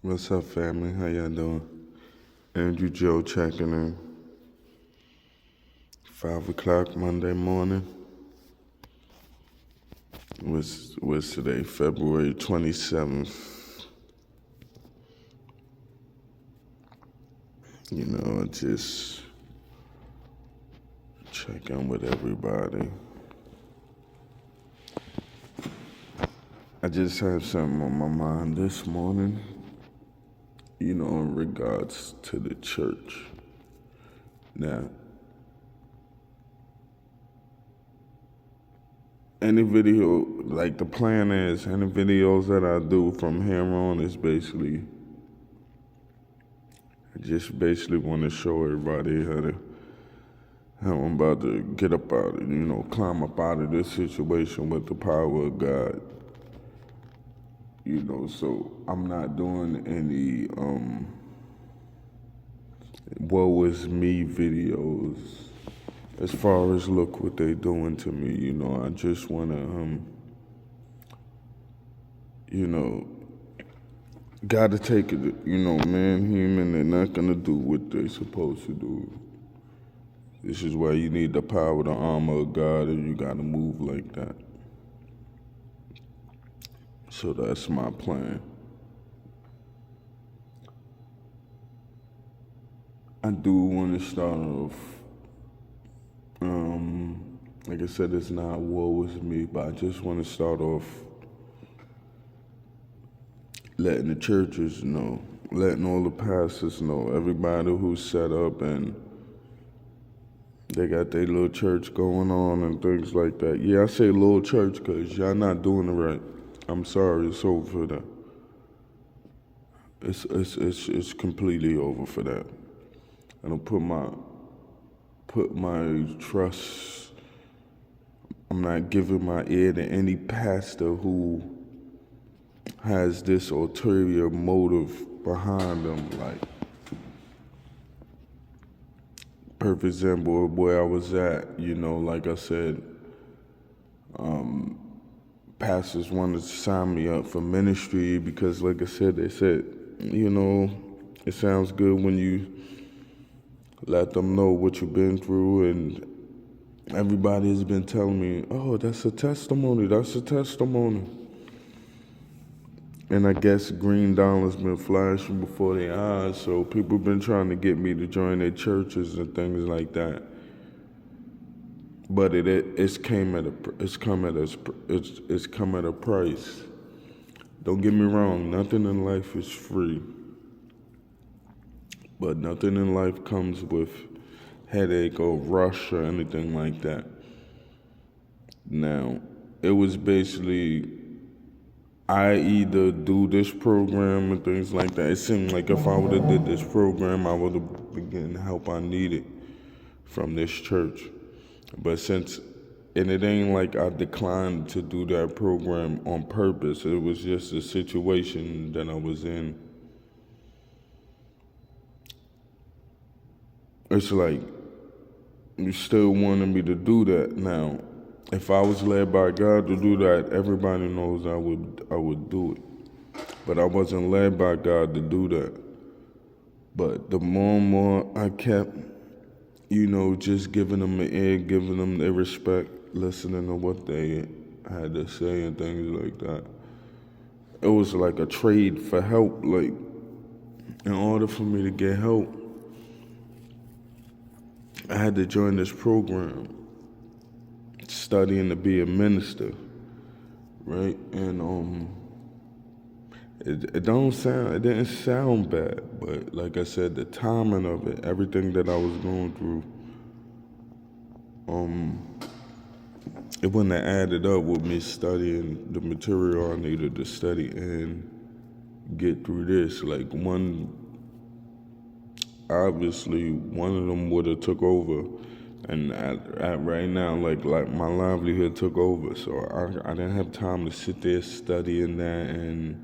What's up, family? How y'all doing? Andrew Joe checking in. 5 o'clock Monday morning. Was today? February 27th. Just check in with everybody. I just had something on my mind this morning, in regards to the church. Now, any video, like the plan is, any videos that I do from here on is basically, I just basically want to show everybody how I'm about to get up out of, climb up out of this situation with the power of God. So I'm not doing any woe is me videos as far as look what they doing to me. I just want to, gotta take it, man, human, they're not gonna do what they supposed to do. This is why you need the power, the armor of God, and you gotta move like that. So that's my plan. I do want to start off, like I said, it's not woe is me, but I just want to start off letting the churches know, letting all the pastors know, everybody who's set up and they got their little church going on and things like that. Yeah, I say little church because y'all not doing it right. I'm sorry, it's over for that. It's completely over for that. I don't put my trust. I'm not giving my ear to any pastor who has this ulterior motive behind them. Like, perfect example of where I was at. Like I said, pastors wanted to sign me up for ministry because, like I said, they said, it sounds good when you let them know what you've been through, and everybody has been telling me, oh, that's a testimony. And I guess green dollar's been flashing before their eyes, so people been trying to get me to join their churches and things like that. But it's come at a price. Don't get me wrong, nothing in life is free. But nothing in life comes with headache or rush or anything like that. Now, it was basically, I either do this program and things like that. It seemed like if I would have did this program, I would have been getting the help I needed from this church. But and it ain't like I declined to do that program on purpose. It was just a situation that I was in. It's like, you still wanted me to do that. Now, if I was led by God to do that, everybody knows I would do it. But I wasn't led by God to do that. But the more and more I kept, just giving them the ear, giving them their respect, listening to what they had to say and things like that, it was like a trade for help. Like, in order for me to get help, I had to join this program, studying to be a minister, right? And it didn't sound bad, but like I said, the timing of it, everything that I was going through, it wouldn't have added up with me studying the material I needed to study and get through this. Like, obviously one of them would have took over, and at right now, like my livelihood took over, so I didn't have time to sit there studying that and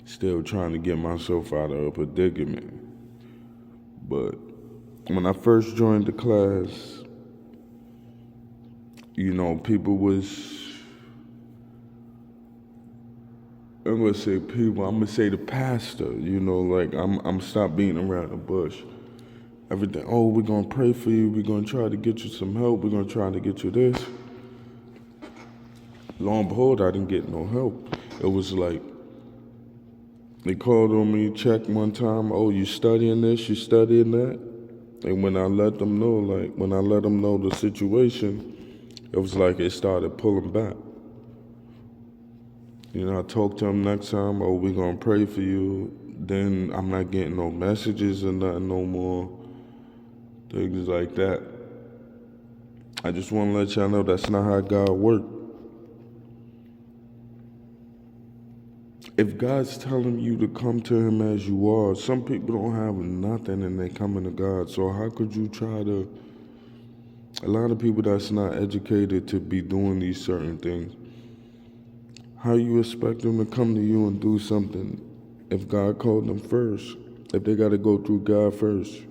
still trying to get myself out of a predicament. But when I first joined the class, people was, I'm gonna say people. I'm gonna say the pastor. Like I'm stop beating around the bush. Everything. Oh, we're gonna pray for you. We're gonna try to get you some help. We're gonna try to get you this. Lo and behold, I didn't get no help. It was like they called on me, checked one time. Oh, you studying this? You studying that? And when I let them know, the situation, it was like it started pulling back. I talked to them next time. Oh, we gonna pray for you. Then I'm not getting no messages or nothing no more. Things like that. I just want to let y'all know that's not how God works. If God's telling you to come to Him as you are, some people don't have nothing and they coming to God. So how could you try to? A lot of people that's not educated to be doing these certain things. How you expect them to come to you and do something if God called them first? If they got to go through God first?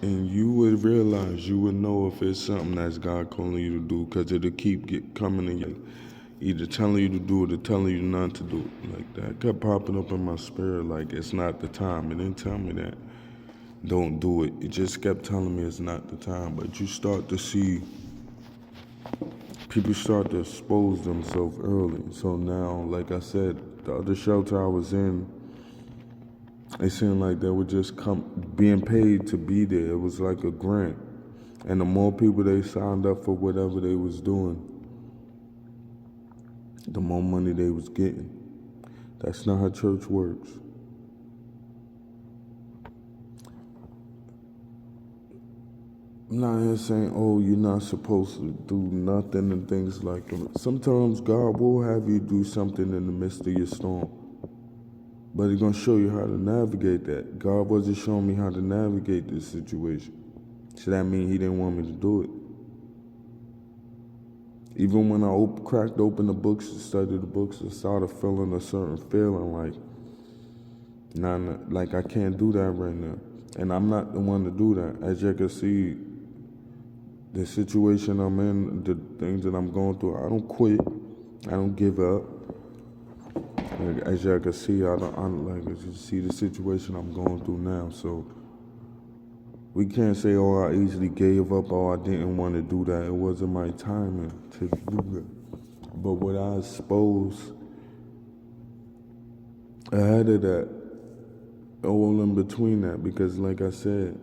And you would realize, you would know if it's something that's God calling you to do, because it'll keep coming to you, either telling you to do it or telling you not to do it. Like that kept popping up in my spirit, like it's not the time. It didn't tell me that don't do it. It just kept telling me it's not the time. But you start to see people start to expose themselves early. So now, like I said, the other shelter I was in, it seemed like they were just being paid to be there. It was like a grant. And the more people they signed up for whatever they was doing, the more money they was getting. That's not how church works. I'm not here saying, oh, you're not supposed to do nothing and things like that. Sometimes God will have you do something in the midst of your storm. But He's going to show you how to navigate that. God wasn't showing me how to navigate this situation. So that means He didn't want me to do it. Even when I cracked open the books to study the books, I started feeling a certain feeling like I can't do that right now. And I'm not the one to do that. As you can see, the situation I'm in, the things that I'm going through, I don't quit. I don't give up. As y'all can see, as you see the situation I'm going through now. So we can't say, oh, I easily gave up, or I didn't want to do that. It wasn't my timing to do that. But what I exposed ahead of that, all in between that, because like I said,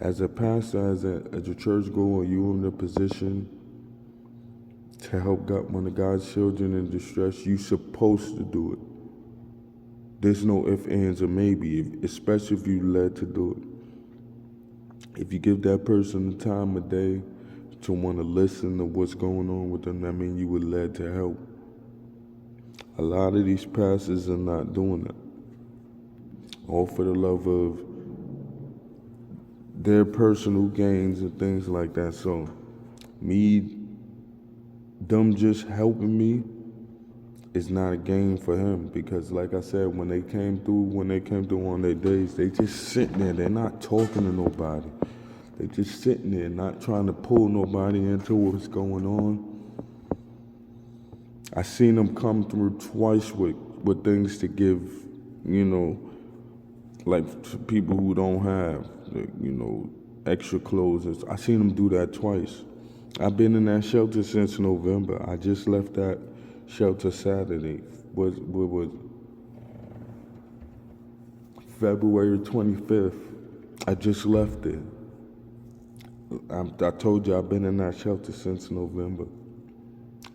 as a pastor, as a church goer, you in the position to help God, one of God's children in distress. You supposed to do it. There's no ifs, ands, or maybe, especially if you led to do it. If you give that person the time of day to want to listen to what's going on with them, that means you were led to help. A lot of these pastors are not doing that. All for the love of their personal gains and things like that. So them just helping me is not a gain for Him, because like I said, when they came through on their days, they just sitting there. They're not talking to nobody. They just sitting there, not trying to pull nobody into what's going on. I seen them come through twice with things to give, like to people who don't have, extra clothes. I seen them do that twice. I've been in that shelter since November. I just left that shelter Saturday. Was February 25th. I just left it. I told you I've been in that shelter since November.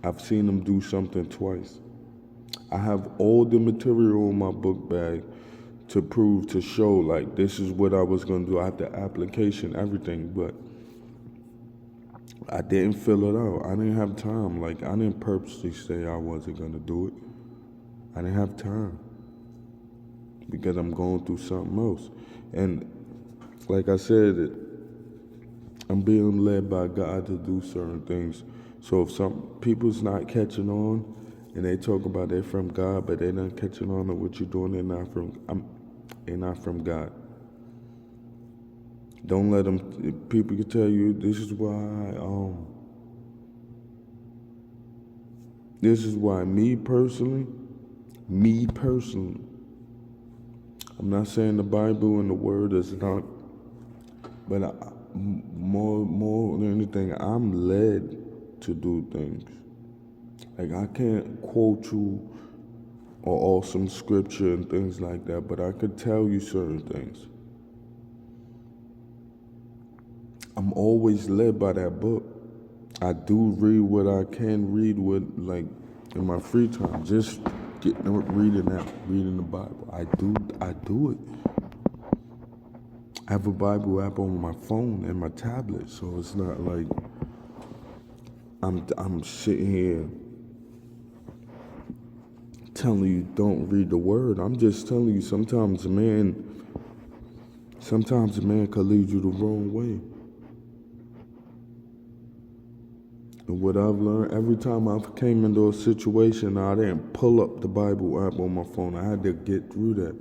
I've seen them do something twice. I have all the material in my book bag to show, like, this is what I was going to do. I have the application, everything, but I didn't fill it out. I didn't have time. Like, I didn't purposely say I wasn't going to do it. I didn't have time because I'm going through something else. And like I said, I'm being led by God to do certain things. So if some people's not catching on and they talk about they're from God, but they're not catching on to what you're doing, they're not from God. Don't let them. People can tell you this is why This is why me personally, I'm not saying the Bible and the Word is not, but more than anything, I'm led to do things. Like I can't quote you or awesome scripture and things like that, but I could tell you certain things. I'm always led by that book. I do read what I can read with, like, in my free time. Just reading the Bible. I do it. I have a Bible app on my phone and my tablet, so it's not like I'm sitting here telling you don't read the word. I'm just telling you sometimes a man could lead you the wrong way. And what I've learned, every time I've came into a situation, I didn't pull up the Bible app on my phone. I had to get through that.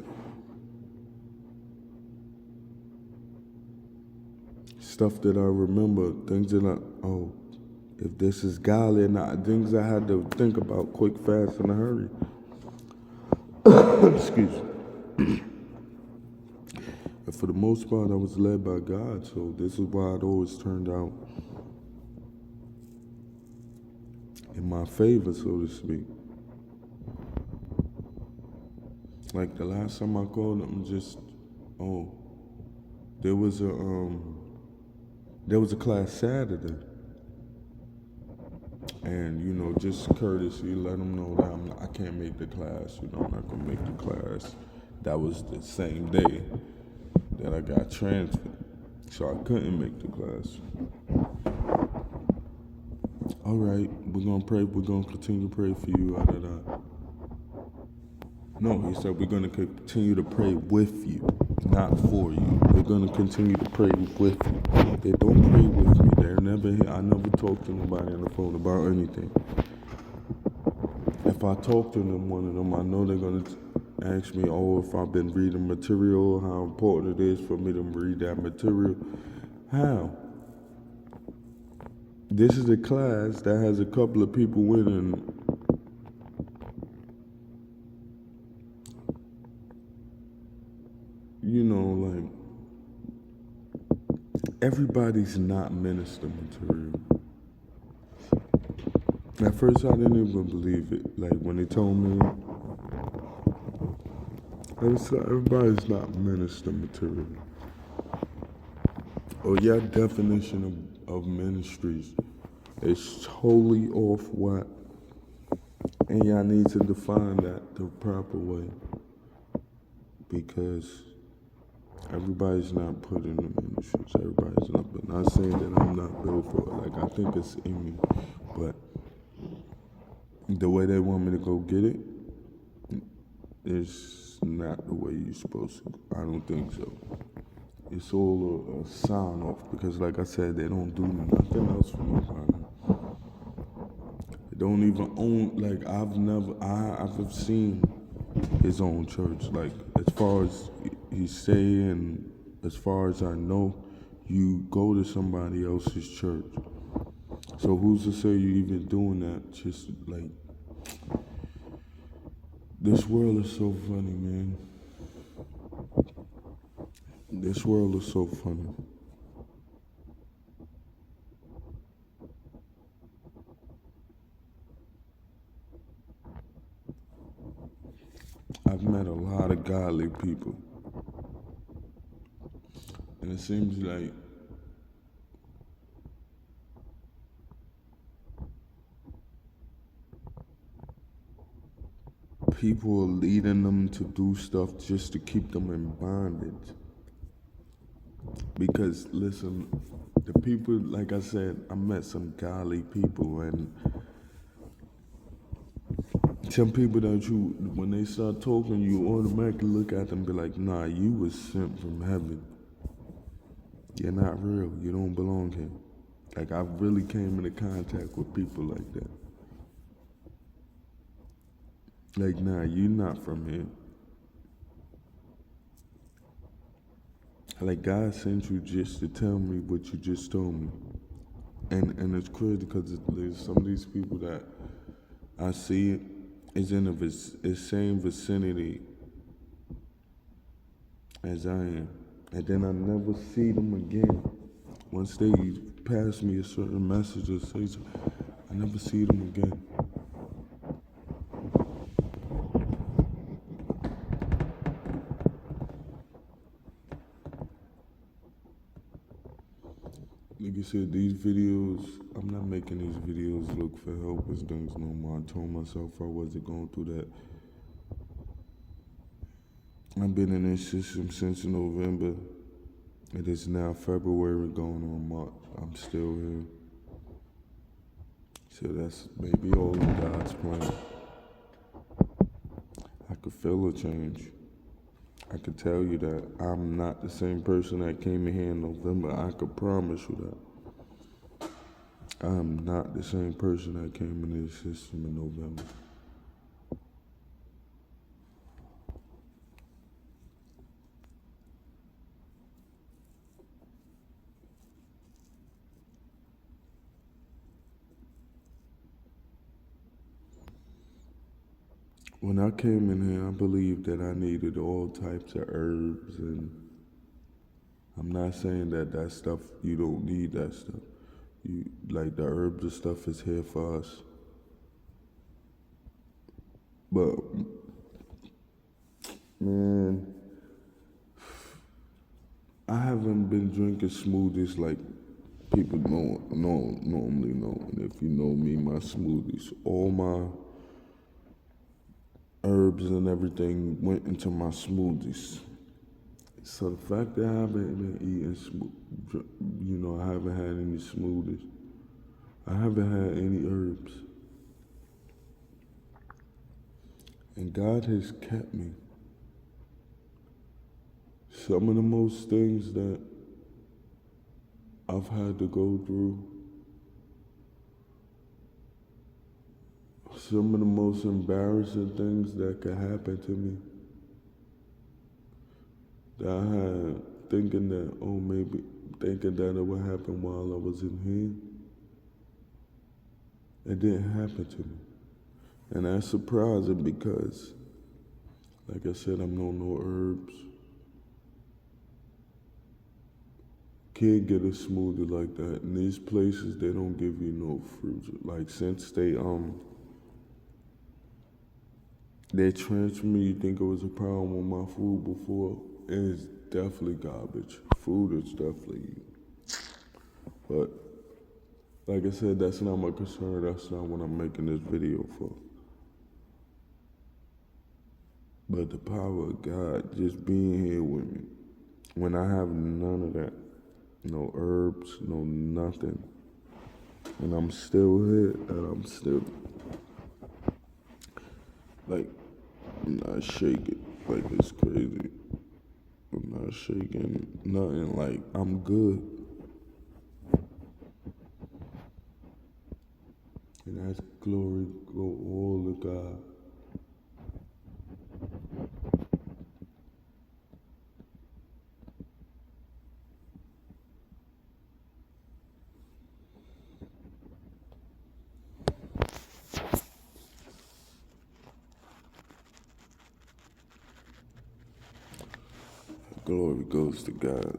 Stuff that I remember, things that if this is godly or not, things I had to think about quick, fast, in a hurry. Excuse me. But for the most part, I was led by God, so this is why it always turned out in my favor, so to speak. Like the last time I called him, there was a class Saturday, and just courtesy, let them know that I can't make the class. I'm not gonna make the class. That was the same day that I got transferred, so I couldn't make the class. All right, we're gonna pray. We're gonna continue to pray for you. No, he said we're gonna continue to pray with you, not for you. We're gonna continue to pray with you. They don't pray with me. They're never here. I never talk to nobody on the phone about anything. If I talk to them, one of them, I know they're gonna ask me, if I've been reading material, how important it is for me to read that material. How? This is a class that has a couple of people in, and like, everybody's not minister material. At first, I didn't even believe it. Like, when they told me, everybody's not minister material. Or your definition of ministries is totally off whack. And y'all need to define that the proper way. Because everybody's not put in the ministries. Everybody's not. But not saying that I'm not built for it. Like, I think it's in me. But the way they want me to go get it is not the way you're supposed to. I don't think so. It's all a sign off, because like I said, they don't do nothing else for nobody. They don't even own, like, I've seen his own church. Like, as far as he's saying, as far as I know, you go to somebody else's church. So who's to say you even doing that? Just like, this world is so funny, man. This world is so funny. I've met a lot of godly people. And it seems like people are leading them to do stuff just to keep them in bondage. Because, listen, the people, like I said, I met some godly people, and some people that when they start talking, you automatically look at them and be like, nah, you was sent from heaven. You're not real. You don't belong here. Like, I really came into contact with people like that. Like, nah, you're not from here. Like, God sent you just to tell me what you just told me. And it's crazy because there's some of these people that I see it. It's in the same vicinity as I am. And then I never see them again. Once they pass me a certain message or say something, I never see them again. Like I said, these videos, I'm not making these videos look for help and things no more. I told myself I wasn't going through that. I've been in this system since November. It is now February going on March. I'm still here. So that's maybe all in God's plan. I could feel a change. I could tell you that I'm not the same person that came in here in November. I could promise you that. I'm not the same person that came into the system in November. When I came in here, I believed that I needed all types of herbs, and I'm not saying that stuff, you don't need that stuff. You like the herbs and stuff is here for us. But man, I haven't been drinking smoothies like people normally know. And if you know me, my smoothies, all my herbs and everything went into my smoothies. So the fact that I haven't been eating, I haven't had any smoothies. I haven't had any herbs. And God has kept me. Some of the most things that I've had to go through, some of the most embarrassing things that could happen to me, that I had thinking that it would happen while I was in here, it didn't happen to me. And that's surprising because, like I said, I'm no herbs. Can't get a smoothie like that. In these places, they don't give you no fruits. Like, since they transferred me, you think it was a problem with my food before? It's definitely garbage. Food is definitely. But, like I said, that's not my concern. That's not what I'm making this video for. But the power of God just being here with me. When I have none of that. No herbs, no nothing. And I'm still here, and I'm still, like, I'm not shaking, like it's crazy. I'm not shaking, nothing, like, I'm good. And that's glory go all to God. Glory goes to God.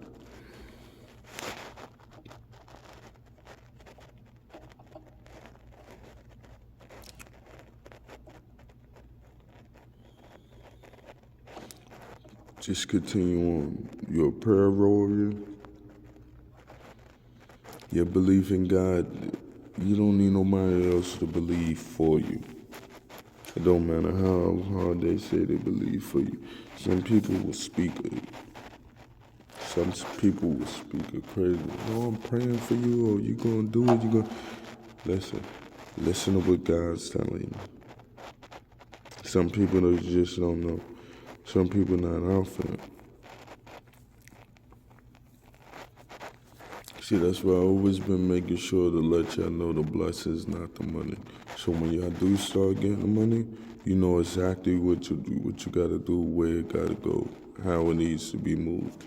Just continue on. You're a prayer warrior. Your belief in God, you don't need nobody else to believe for you. It don't matter how hard they say they believe for you. Some people will speak crazy. Oh, I'm praying for you, or you gonna do it, you gonna... Listen to what God's telling you. Some people just don't know. Some people not out for it. See, that's why I've always been making sure to let y'all know the blessings, not the money. So when y'all do start getting the money, you know exactly what you gotta do, where it gotta go, how it needs to be moved.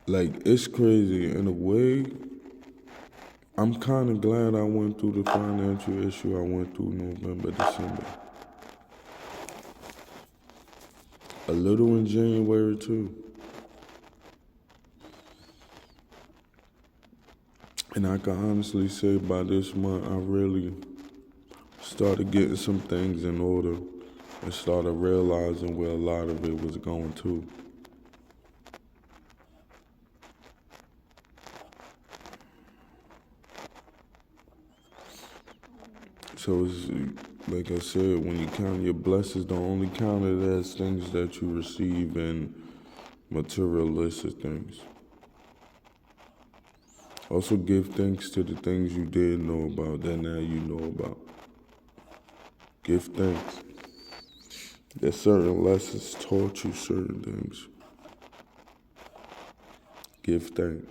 Like, it's crazy in a way. I'm kind of glad I went through the financial issue I went through November, December. A little in January too. And I can honestly say by this month, I really started getting some things in order and started realizing where a lot of it was going to. So it's like I said, when you count your blessings, don't only count it as things that you receive and materialistic things. Also give thanks to the things you did know about that now you know about. Give thanks that certain lessons taught you certain things. Give thanks.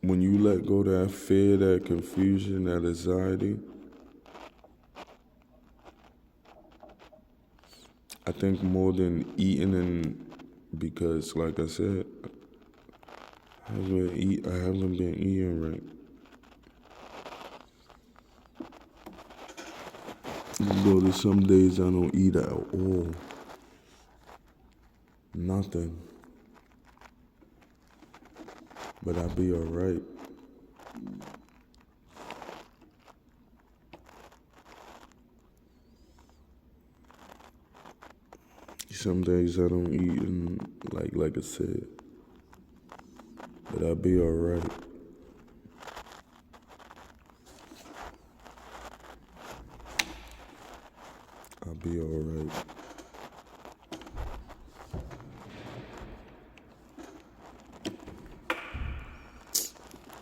When you let go of that fear, that confusion, that anxiety, I think more than eating because like I said, I haven't been eating right. Though there's some days I don't eat at all. Nothing. But I'll be alright. Some days I don't eat and like I said. But I'll be alright. I'll be alright.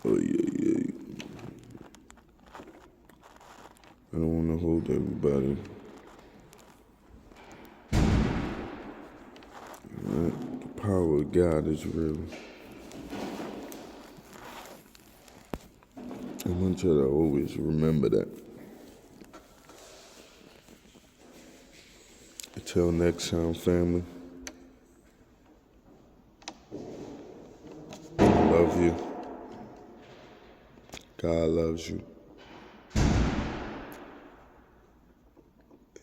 Oh yeah. I don't want to hold everybody. Right? The power of God is real. I want you to always remember that. Until next time, family. I love you. God loves you.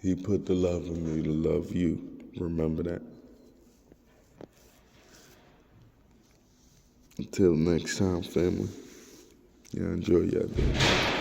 He put the love in me to love you. Remember that. Until next time, family. Yeah, enjoy your day.